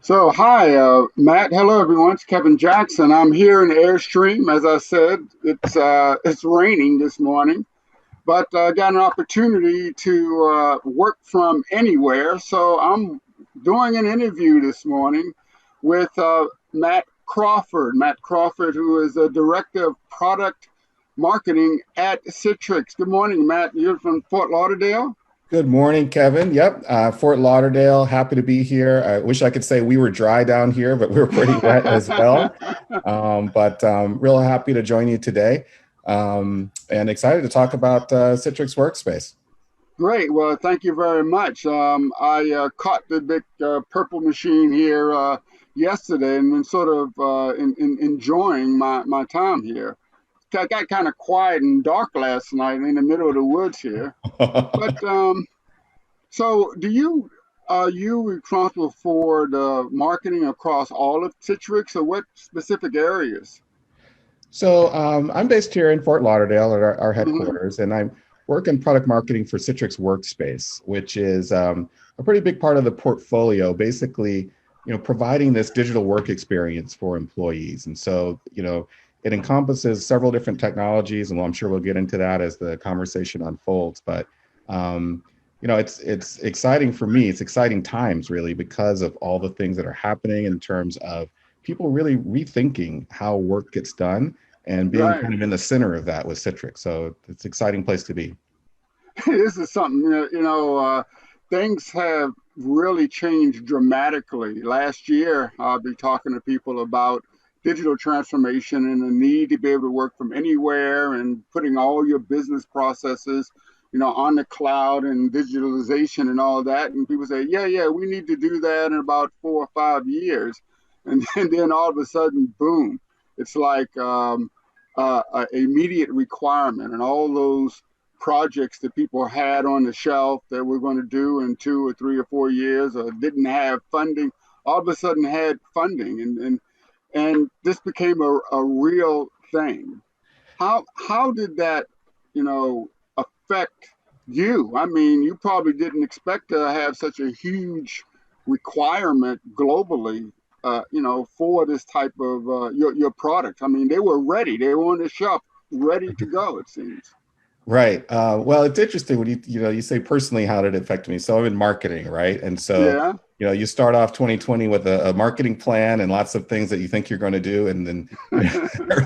Hi, Matt. Hello, everyone. It's Kevin Jackson. I'm here in the Airstream. As I said, it's raining this morning, but I got an opportunity to work from anywhere. So I'm doing an interview this morning with Matt Crawford. Matt Crawford, who is the director of product marketing at Citrix. Good morning, Matt. You're from Fort Lauderdale. Good morning, Kevin. Yep, Fort Lauderdale. Happy to be here. I wish I could say we were dry down here, but we were pretty wet as well. But real happy to join you today, and excited to talk about Citrix Workspace. Great. Well, thank you very much. I caught the big purple machine here yesterday and been sort of enjoying my time here. I got kind of quiet and dark last night in the middle of the woods here. But so, are you responsible for the marketing across all of Citrix, or what specific areas? I'm based here in Fort Lauderdale at our Hmm. headquarters, and I work in product marketing for Citrix Workspace, which is a pretty big part of the portfolio. Basically, providing this digital work experience for employees, and it encompasses several different technologies, and I'm sure we'll get into that as the conversation unfolds. But it's exciting for me. It's exciting times really because of all the things that are happening in terms of people really rethinking how work gets done and being Right. kind of in the center of that with Citrix. So it's an exciting place to be. This is something, things have really changed dramatically. Last year, I'll be talking to people about digital transformation and the need to be able to work from anywhere and putting all your business processes, on the cloud and digitalization and all that. And people say, yeah, we need to do that in about 4 or 5 years. And then all of a sudden, boom, it's like a immediate requirement. And all those projects that people had on the shelf that we're going to do in 2 or 3 or 4 years or didn't have funding all of a sudden had funding, and this became a real thing. How did that affect you? I mean, you probably didn't expect to have such a huge requirement globally, for this type of your product. I mean, they were ready, they were on the shelf ready to go, it seems. Right. Well, it's interesting when you say personally, how did it affect me? So I'm in marketing, right? And so, Yeah. you start off 2020 with a marketing plan and lots of things that you think you're going to do. And then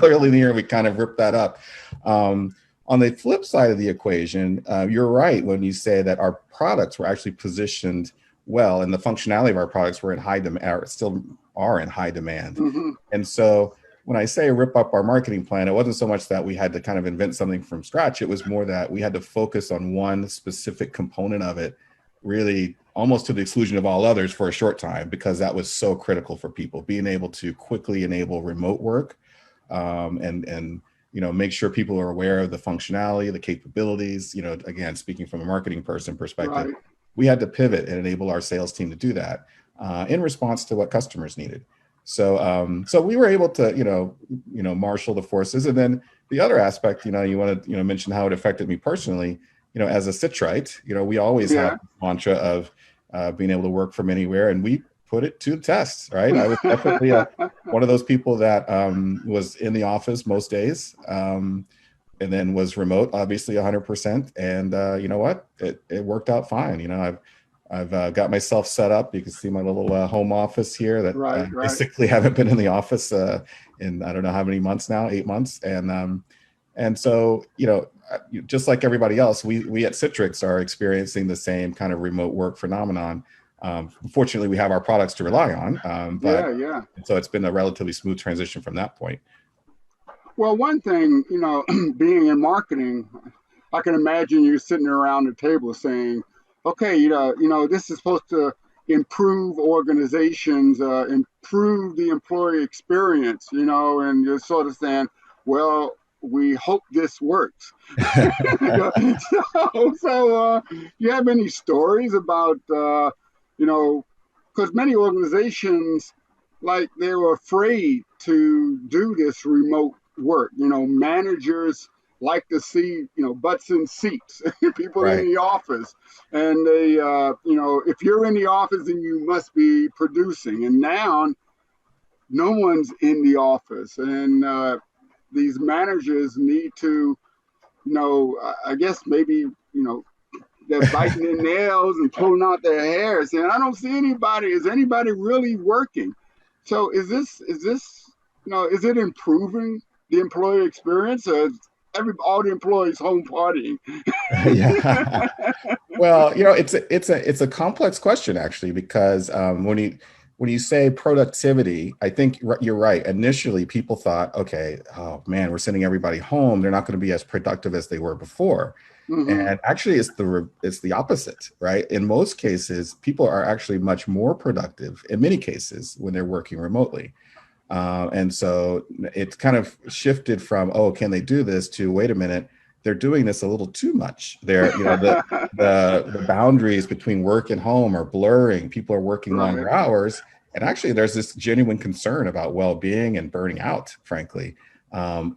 early in the year, we kind of ripped that up. On the flip side of the equation, you're right when you say that our products were actually positioned well and the functionality of our products were in high demand, or still are in high demand. Hmm. And so when I say rip up our marketing plan, it wasn't so much that we had to kind of invent something from scratch. It was more that we had to focus on one specific component of it, really almost to the exclusion of all others for a short time, because that was so critical for people being able to quickly enable remote work, and make sure people are aware of the functionality, the capabilities. Again, speaking from a marketing person perspective, Right. we had to pivot and enable our sales team to do that in response to what customers needed. So we were able to, marshal the forces. And then the other aspect, you want to, mention how it affected me personally. As a Citrite, we always have Yeah. the mantra of being able to work from anywhere, and we put it to the test, right? I was definitely one of those people that was in the office most days, and then was remote, obviously 100%. And you know what? It worked out fine. I've got myself set up. You can see my little home office here that Right. Right. basically haven't been in the office in I don't know how many months now, 8 months. And so, just like everybody else, we at Citrix are experiencing the same kind of remote work phenomenon. Fortunately, we have our products to rely on, but Yeah. Yeah. so it's been a relatively smooth transition from that point. Well, one thing, being in marketing, I can imagine you sitting around the table saying, "Okay, this is supposed to improve organizations, improve the employee experience," and you're sort of saying, "Well, we hope this works." So, you have any stories about, because many organizations, like, they were afraid to do this remote work. Managers like to see, butts in seats, people in Right. the office. And they, if you're in the office, then you must be producing. And now no one's in the office. And these managers need to, I guess maybe, they're biting their nails and pulling out their hair, saying, "I don't see anybody. Is anybody really working?" So is it improving the employee experience, or is all the employees home partying? Yeah. Well, it's a complex question actually, because when you say productivity, I think you're right. Initially, people thought, okay, oh man, we're sending everybody home. They're not going to be as productive as they were before. Mm-hmm. And actually, it's the opposite, right? In most cases, people are actually much more productive in many cases when they're working remotely. And so it's kind of shifted from, oh, can they do this, to wait a minute, they're doing this a little too much. They're, the boundaries between work and home are blurring. People are working Right. longer hours. And actually, there's this genuine concern about well-being and burning out, frankly,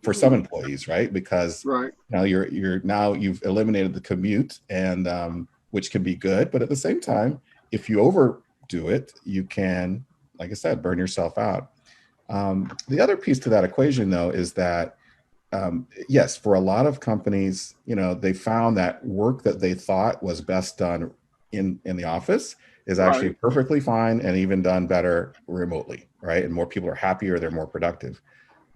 for some employees, right? Because Right. you've eliminated the commute, and which can be good, but at the same time, if you overdo it, you can, like I said, burn yourself out. The other piece to that equation, though, is that yes, for a lot of companies, they found that work that they thought was best done in the office is actually Right. perfectly fine and even done better remotely, right? And more people are happier, they're more productive.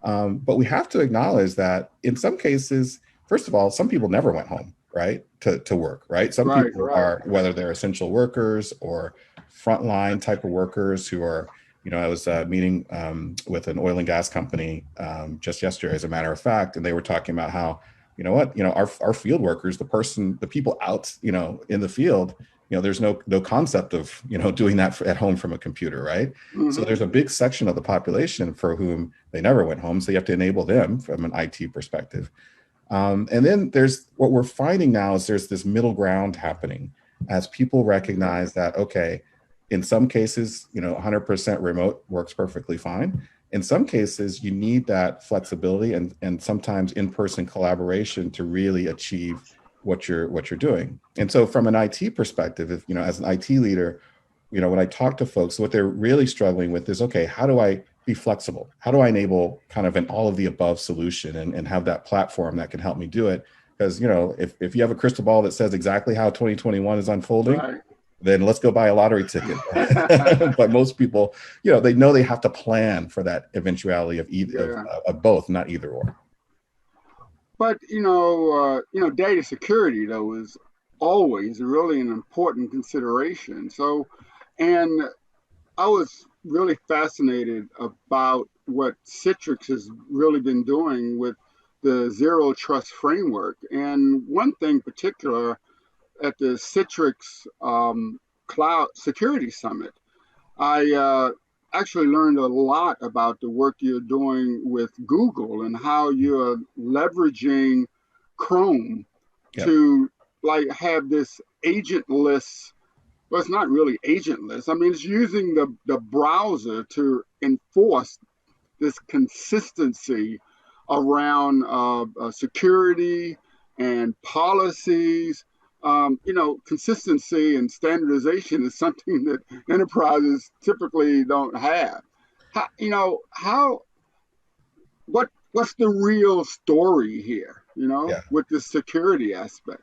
But we have to acknowledge that in some cases, first of all, some people never went home, right, to work, right? Some Right. people Right. are, whether they're essential workers or frontline type of workers who are, I was meeting with an oil and gas company just yesterday, as a matter of fact, and they were talking about how, our field workers, the people out, in the field, there's no concept of, doing that at home from a computer, right? So Mm-hmm. there's a big section of the population for whom they never went home. So you have to enable them from an IT perspective. And then there's what we're finding now is there's this middle ground happening as people recognize that, okay, in some cases, 100% remote works perfectly fine. In some cases, you need that flexibility and sometimes in-person collaboration to really achieve what you're doing. And so from an IT perspective, if, as an IT leader, when I talk to folks, what they're really struggling with is, okay, how do I be flexible? How do I enable kind of an all of the above solution and have that platform that can help me do it? Because, if you have a crystal ball that says exactly how 2021 is unfolding, Right. then let's go buy a lottery ticket. But most people, they know they have to plan for that eventuality of either Yeah. of both, not either or. But data security though is always really an important consideration. So, and I was really fascinated about what Citrix has really been doing with the zero trust framework. And one thing particular at the Citrix Cloud Security Summit, I actually learned a lot about the work you're doing with Google and how you're leveraging Chrome Yep. to like have this agentless, well, it's not really agentless. I mean, it's using the browser to enforce this consistency around security and policies. Consistency and standardization is something that enterprises typically don't have. How what's the real story here? Yeah. With the security aspect.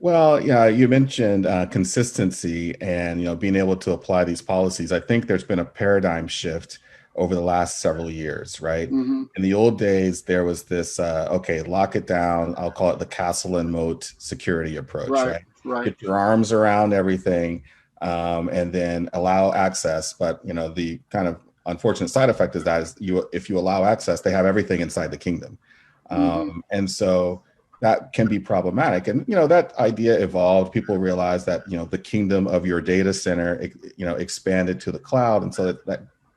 Well, yeah, you mentioned consistency and being able to apply these policies. I think there's been a paradigm shift over the last several years, right? Mm-hmm. In the old days, there was this okay, lock it down. I'll call it the castle and moat security approach, Right. right? Right. Get your arms around everything, and then allow access. But the kind of unfortunate side effect is that if you allow access, they have everything inside the kingdom, Mm-hmm. and so that can be problematic. And that idea evolved. People realized that the kingdom of your data center expanded to the cloud, and so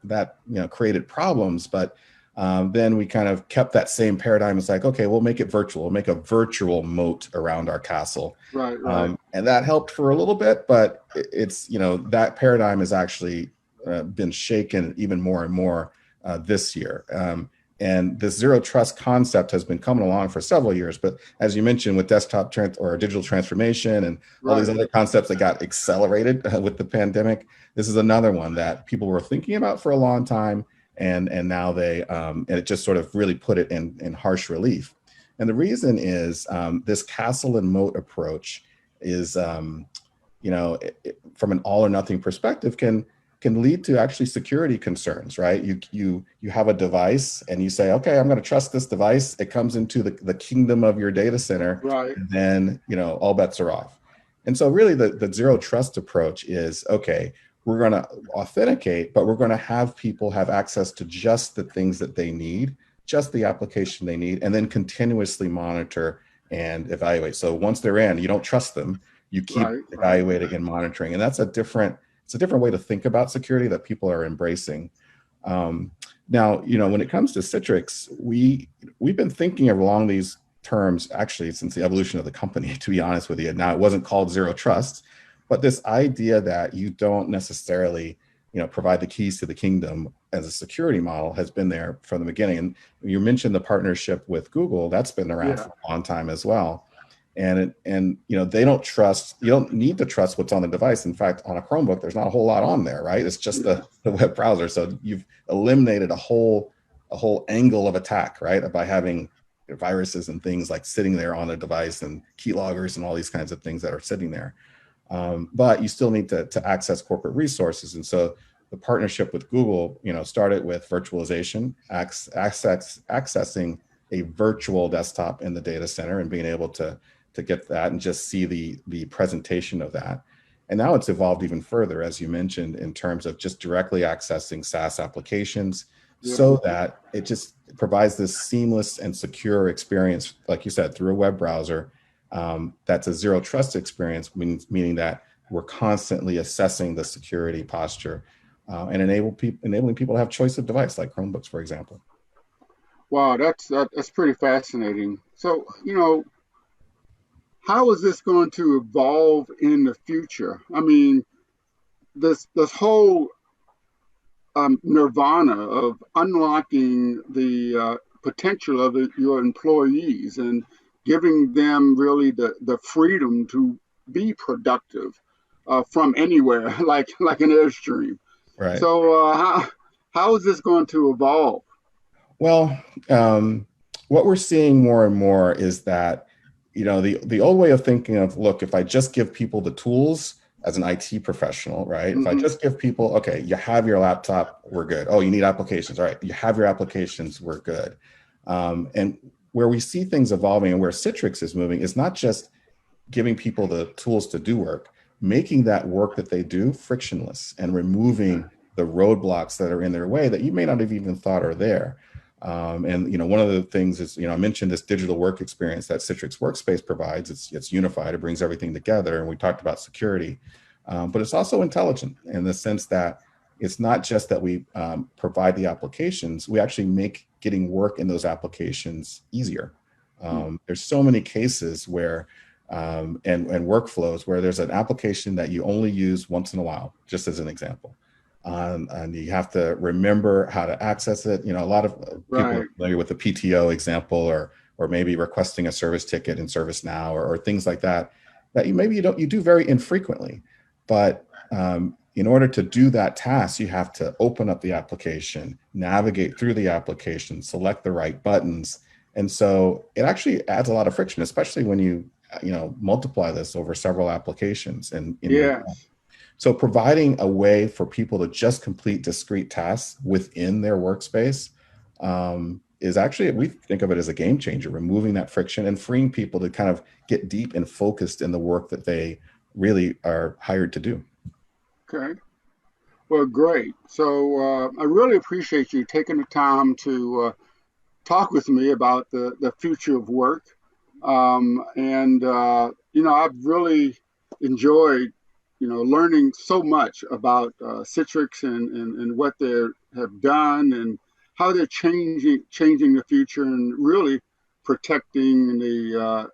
that created problems. But then we kind of kept that same paradigm. It's like, okay, we'll make it virtual. We'll make a virtual moat around our castle. Right. Right. And that helped for a little bit, but it's that paradigm has actually been shaken even more and more this year. And this zero trust concept has been coming along for several years. But as you mentioned, with or digital transformation and all these Right. other concepts that got accelerated with the pandemic, this is another one that people were thinking about for a long time. And now and it just sort of really put it in harsh relief. And the reason is this castle and moat approach is, from an all or nothing perspective, can lead to actually security concerns, right? You have a device and you say, okay, I'm going to trust this device. It comes into the kingdom of your data center, Right. and then all bets are off. And so really the zero trust approach is, okay, we're going to authenticate, but we're going to have people have access to just the things that they need, just the application they need, and then continuously monitor and evaluate. So once they're in, you don't trust them. You keep Right. evaluating and monitoring. And that's it's a different way to think about security that people are embracing. Now, when it comes to Citrix, we've been thinking along these terms actually since the evolution of the company, to be honest with you. Now, it wasn't called zero trust, but this idea that you don't necessarily, provide the keys to the kingdom as a security model has been there from the beginning. And you mentioned the partnership with Google, that's been around for a long time as well. And they don't trust, you don't need to trust what's on the device. In fact, on a Chromebook, there's not a whole lot on there, right? It's just the web browser. So you've eliminated a whole angle of attack, right? By having viruses and things like sitting there on a device and keyloggers and all these kinds of things that are sitting there. But you still need to access corporate resources. And so the partnership with Google, started with virtualization, accessing a virtual desktop in the data center and being able to get that and just see the presentation of that. And now it's evolved even further, as you mentioned, in terms of just directly accessing SaaS applications so that it just provides this seamless and secure experience, like you said, through a web browser. That's a zero trust experience, meaning that we're constantly assessing the security posture and enabling people to have choice of device, like Chromebooks, for example. Wow, that's pretty fascinating. So, how is this going to evolve in the future? I mean, this whole nirvana of unlocking the potential of your employees and giving them really the freedom to be productive from anywhere, like an airstream. Right. So, how is this going to evolve? Well, what we're seeing more and more is that, the old way of thinking of, look, if I just give people the tools as an IT professional, right? If I just give people, okay, you have your laptop, we're good. Oh, you need applications. All right, you have your applications, we're good. And where we see things evolving and where Citrix is moving is not just giving people the tools to do work, making that work that they do frictionless and removing the roadblocks that are in their way that you may not have even thought are there. And one of the things is, I mentioned this digital work experience that Citrix Workspace provides. It's unified. It brings everything together. And we talked about security, but it's also intelligent in the sense that it's not just that we provide the applications. We actually make getting work in those applications easier. There's so many cases where and workflows where there's an application that you only use once in a while, just as an example. And you have to remember how to access it. A lot of people are familiar with the PTO example, or maybe requesting a service ticket in ServiceNow or things like that you do very infrequently. But in order to do that task, you have to open up the application, navigate through the application, select the right buttons. And so it actually adds a lot of friction, especially when you multiply this over several applications. So providing a way for people to just complete discrete tasks within their workspace is actually, we think of it as a game changer, removing that friction and freeing people to kind of get deep and focused in the work that they really are hired to do. Okay. Well, great. So I really appreciate you taking the time to talk with me about the future of work. I've really enjoyed learning so much about Citrix and what they have done and how they're changing the future and really protecting the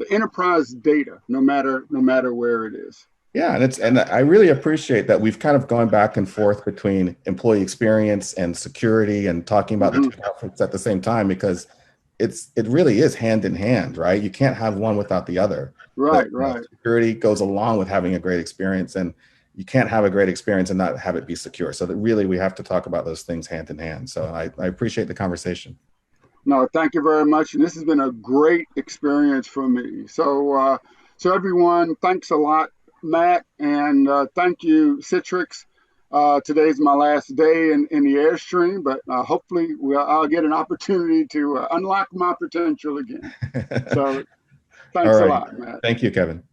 enterprise data, no matter where it is. Yeah, and I really appreciate that we've kind of gone back and forth between employee experience and security and talking about the Hmm. two topics at the same time, because it really is hand in hand, right? You can't have one without the other. The Right, right. security goes along with having a great experience, and you can't have a great experience and not have it be secure. So that really we have to talk about those things hand in hand. So I appreciate the conversation. No, thank you very much. And this has been a great experience for me. So everyone, thanks a lot, Matt, and thank you, Citrix. Today's my last day in the Airstream, but hopefully I'll get an opportunity to unlock my potential again. So All thanks a right. lot, Matt. Thank you, Kevin.